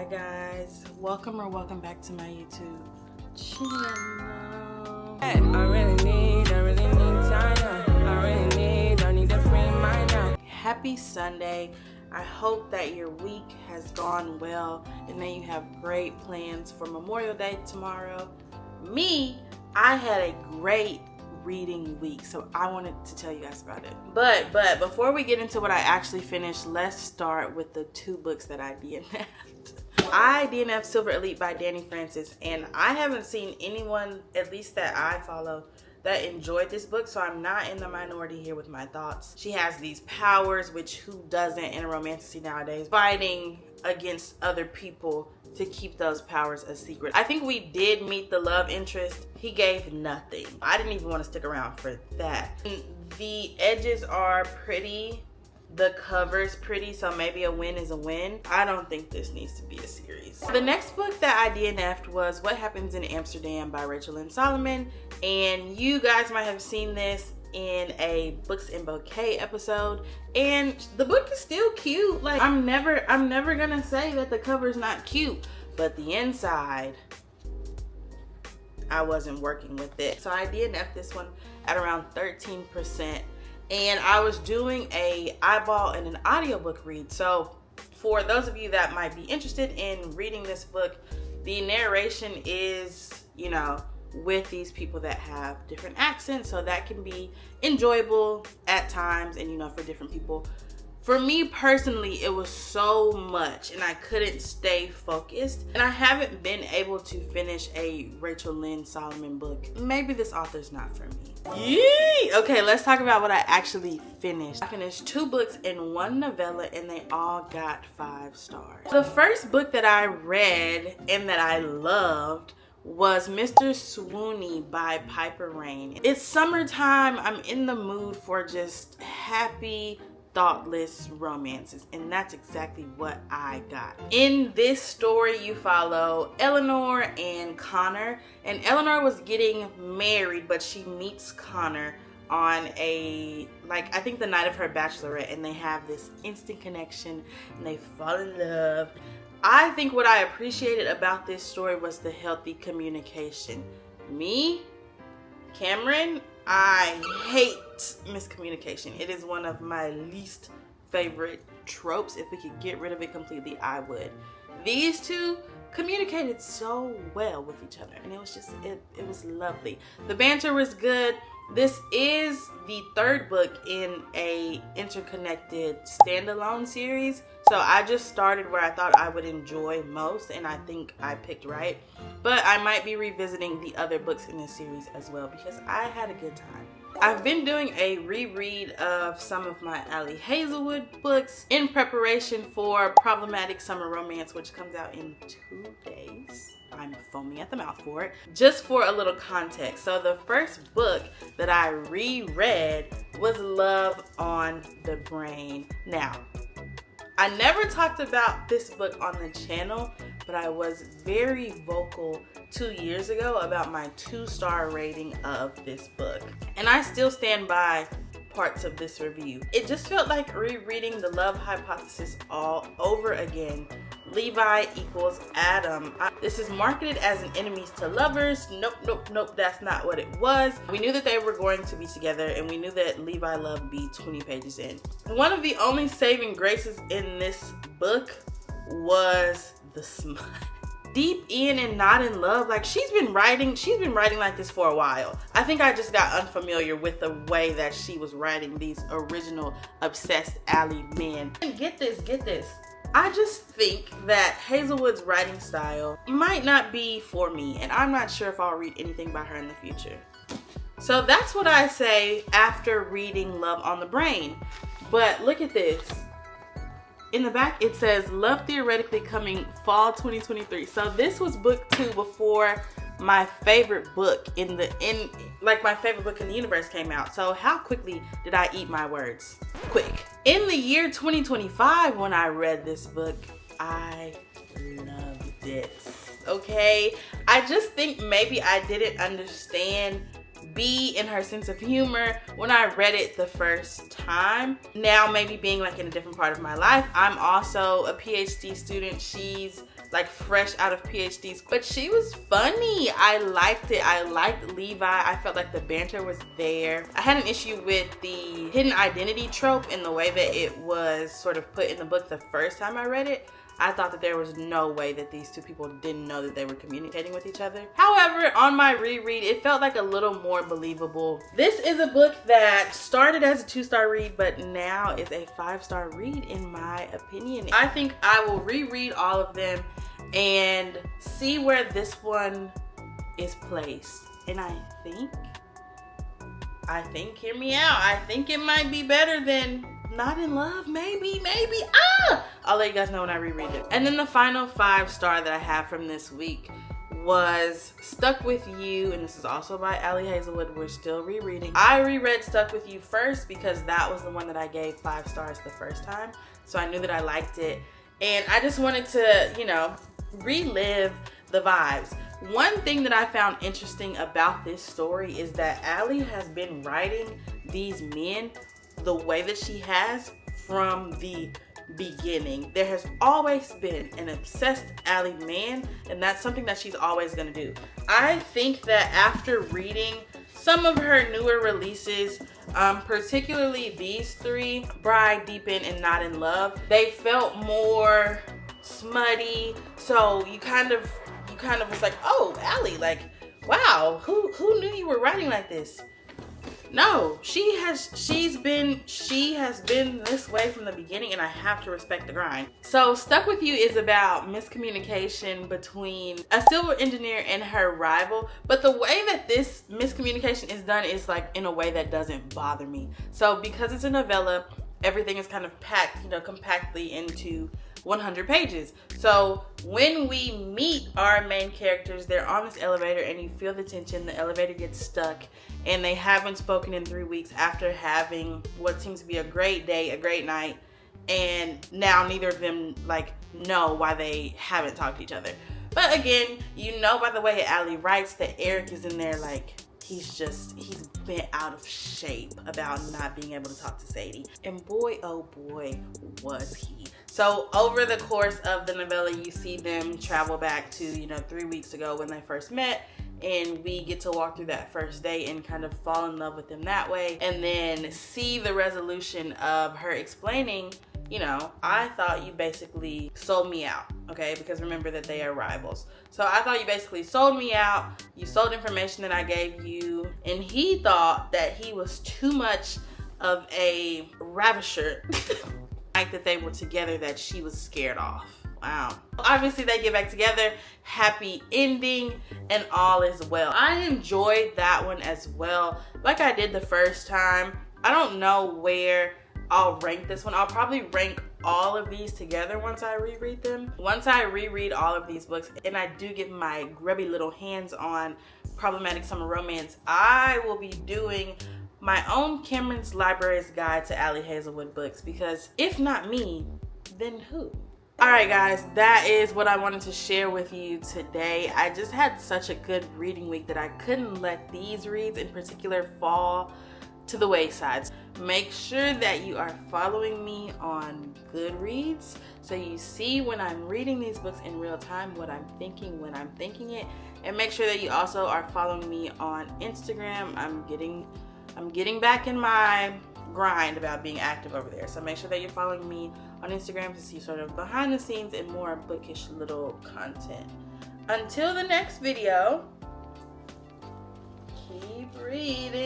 Hi guys, welcome back to my YouTube channel. I really need time. I need a free mind now. Happy Sunday. I hope that your week has gone well and that you have great plans for Memorial Day tomorrow. I had a great reading week, so I wanted to tell you guys about it. But before we get into what I actually finished, let's start with the two books that I DNF'd. I DNF'd Silver Elite by Danny Francis, and I haven't seen anyone, at least that I follow, that enjoyed this book, so I'm not in the minority here with my thoughts. She has these powers, which who doesn't in a romantasy nowadays, fighting against other people to keep those powers a secret. I think we did meet the love interest. He gave nothing. I didn't even want to stick around for that. The edges are pretty. The cover's pretty, so maybe a win is a win. I don't think this needs to be a series. The next book that I DNF'd was What Happens in Amsterdam by Rachel Lynn Solomon. And you guys might have seen this in a Books and Bouquet episode. And the book is still cute. Like, I'm never gonna say that the cover's not cute, but the inside, I wasn't working with it. So I DNF'd this one at around 13%. And I was doing a eyeball and an audiobook read. So for those of you that might be interested in reading this book, the narration is, you know, with these people that have different accents, so that can be enjoyable at times, and you know, for different people. For me personally, it was so much and I couldn't stay focused, and I haven't been able to finish a Rachel Lynn Solomon book. Maybe this author's not for me. Yee! Okay, let's talk about what I actually finished. I finished 2 books and 1 novella, and they all got 5 stars. The first book that I read and that I loved was Mr. Swoony by Piper Rain. It's summertime. I'm in the mood for just happy, thoughtless romances, and that's exactly what I got. In this story, you follow Eleanor and Connor, and Eleanor was getting married, but she meets Connor on I think the night of her bachelorette, and they have this instant connection and they fall in love. I think what I appreciated about this story was the healthy communication. Me, Cameron, I hate miscommunication. It is one of my least favorite tropes. If we could get rid of it completely, I would. These two communicated so well with each other, and it was just, it was lovely. The banter was good. This is the 3rd book in a interconnected standalone series. So I just started where I thought I would enjoy most, and I think I picked right. But I might be revisiting the other books in this series as well, because I had a good time. I've been doing a reread of some of my Ali Hazelwood books in preparation for Problematic Summer Romance, which comes out in 2 days. I'm foaming at the mouth for it. Just for a little context, so the first book that I reread was Love on the Brain. Now, I never talked about this book on the channel, but I was very vocal 2 years ago about my 2-star rating of this book. And I still stand by parts of this review. It just felt like rereading the love hypothesis all over again. Levi equals Adam. This is marketed as an enemies to lovers. Nope, that's not what it was. We knew that they were going to be together, and we knew that Levi loved B 20 pages in. One of the only saving graces in this book was the smut. Deep in and not in love. Like, she's been writing like this for a while. I think I just got unfamiliar with the way that she was writing these original obsessed Ali men. And get this. I just think that Hazelwood's writing style might not be for me, and I'm not sure if I'll read anything by her in the future. So that's what I say after reading Love on the Brain. But look at this. In the back it says Love Theoretically coming fall 2023. So this was book 2 before my favorite book in the universe came out. So how quickly did I eat my words? Quick. In the year 2025, when I read this book, I loved it. Okay, I just think maybe I didn't understand be in her sense of humor when I read it the first time. Now maybe being like in a different part of my life, I'm also a PhD student. She's like fresh out of PhDs, but she was funny. I liked it. I liked Levi. I felt like the banter was there. I had an issue with the hidden identity trope in the way that it was sort of put in the book the first time I read it. I thought that there was no way that these two people didn't know that they were communicating with each other. However, on my reread, it felt like a little more believable. This is a book that started as a 2-star read, but now is a 5-star read in my opinion. I think I will reread all of them and see where this one is placed. And I think, hear me out, I think it might be better than Not in Love, maybe. I'll let you guys know when I reread it. And then the final 5-star that I have from this week was Stuck With You, and this is also by Ali Hazelwood. We're still rereading. I reread Stuck With You first because that was the one that I gave 5 stars the first time, so I knew that I liked it, and I just wanted to, you know, relive the vibes. One thing that I found interesting about this story is that Ali has been writing these men the way that she has from the beginning. There has always been an obsessed Ali man, and that's something that she's always gonna do. I think that after reading some of her newer releases, particularly these 3, Bride, Deepen, and Not in Love, they felt more smutty. So you kind of was like, oh, Ali, like, wow, who knew you were writing like this? No, she has been this way from the beginning, and I have to respect the grind. So Stuck With You is about miscommunication between a civil engineer and her rival, but the way that this miscommunication is done is like in a way that doesn't bother me. So because it's a novella, everything is kind of packed, you know, compactly into 100 pages. So when we meet our main characters, they're on this elevator and you feel the tension. The elevator gets stuck and they haven't spoken in 3 weeks after having what seems to be a great day, a great night, and now neither of them like know why they haven't talked to each other. But again, you know by the way Ali writes that Eric is in there like he's been out of shape about not being able to talk to Sadie. And boy, oh boy, was he. So over the course of the novella, you see them travel back to, you know, 3 weeks ago when they first met, and we get to walk through that first day and kind of fall in love with them that way, and then see the resolution of her explaining, you know, I thought you basically sold me out, okay? Because remember that they are rivals. So I thought you basically sold me out. You sold information that I gave you. And he thought that he was too much of a ravisher. Like that they were together, that she was scared off. Wow. Obviously they get back together, happy ending, and all is well. I enjoyed that one as well, like I did the first time. I don't know where I'll rank this one. I'll probably rank all of these together once I reread them. Once I reread all of these books and I do get my grubby little hands on Problematic Summer Romance, I will be doing my own Cameron's Library's Guide to Ali Hazelwood books, because if not me, then who? Alright guys, that is what I wanted to share with you today. I just had such a good reading week that I couldn't let these reads in particular fall to the wayside. Make sure that you are following me on Goodreads so you see when I'm reading these books in real time, what I'm thinking when I'm thinking it, and make sure that you also are following me on Instagram. I'm getting back in my grind about being active over there, so make sure that you're following me on Instagram to see sort of behind the scenes and more bookish little content. Until the next video, keep reading.